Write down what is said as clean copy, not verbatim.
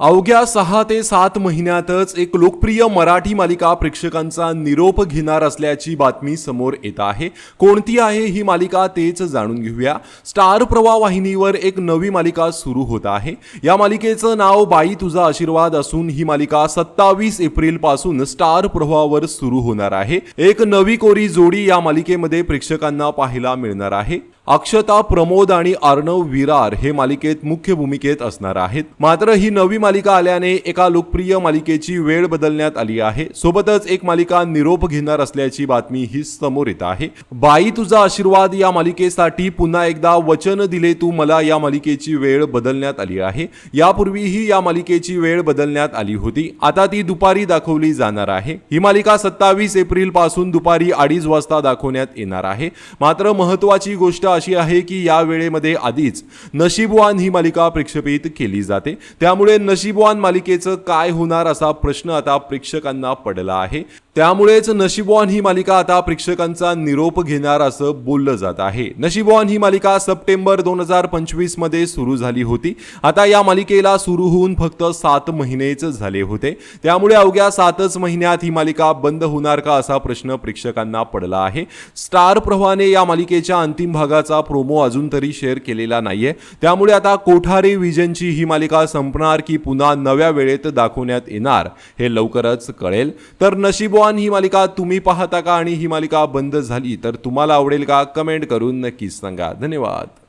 अवघ्या 6 ते 7 महिन्यातच एक लोकप्रिय मराठी मालिका प्रेक्षकांचा निरोप घेणार असल्याची बातमी समोर येत आहे। कोणती आहे ही मालिका तेच जाणून घेऊया। स्टार प्रवाह वाहिनीवर एक नवी मालिका सुरू होत आहे। या मालिकेचं नाव बाई तुझा आशीर्वाद असून ही मालिका 27 एप्रिल पासून स्टार प्रवाहावर सुरू होणार आहे। एक नवी कोरी जोडी या मालिकेमध्ये प्रेक्षकांना पाहायला मिळणार आहे। अक्षता, प्रमोद आणि अर्णव विरार हे मालिकेत मुख्य भूमिकेत असणार आहेत। मात्र ही नवी मालिका आल्याने एका लोकप्रिय मालिकेची वेळ बदलण्यात आली आहे। सोबतच एक मालिका निरोप घेणार असल्याची बातमी ही समोर येत आहे। बाई तुझा आशीर्वाद या मालिकेसाठी पुन्हा एकदा वचन दिले तू मला या मालिकेची वेळ बदलण्यात आली आहे। यापूर्वीही या मालिकेची वेळ बदलण्यात आली होती। आता ती दुपारी दाखवली जाणार आहे। ही मालिका 27 एप्रिल पासून दुपारी 2:30 वाजता दाखवण्यात येणार आहे। मात्र महत्त्वाची गोष्ट अशी आहे की या वेळेमध्ये आधीच नशीबवान ही मालिका प्रक्षेपित केली जाते। त्यामुळे नशीबवान मालिकेचं काय होणार असा प्रश्न आता प्रेक्षकांना पडला आहे। त्यामुळेच नशीबवान ही मालिका आता प्रेक्षकांचा निरोप घेणार असं बोललं जात आहे। नशीबवान ही मालिका सप्टेंबर 2025 मध्ये सुरू झाली होती। आता या मालिकेला सुरू होऊन फक्त 7 महिनेच झाले होते। त्यामुळे अवघ्या 7च महिन्यात ही मालिका बंद होणार का असा प्रश्न प्रेक्षकांना पडला आहे। स्टार प्रवाहाने या मालिकेच्या अंतिम भागाचा प्रोमो अजून तरी शेअर केलेला नाहीये। त्यामुळे आता कोठारे विजनची ही मालिका संपणार की पुन्हा नव्या वेळेत दाखवण्यात येणार हे लवकरच कळेल। तर नशीबवान ही मालिका तुम्ही पाहता का आणि ही मालिका बंद झाली तर तुम्हाला आवडेल का? कमेंट करून नक्कीच सांगा। धन्यवाद।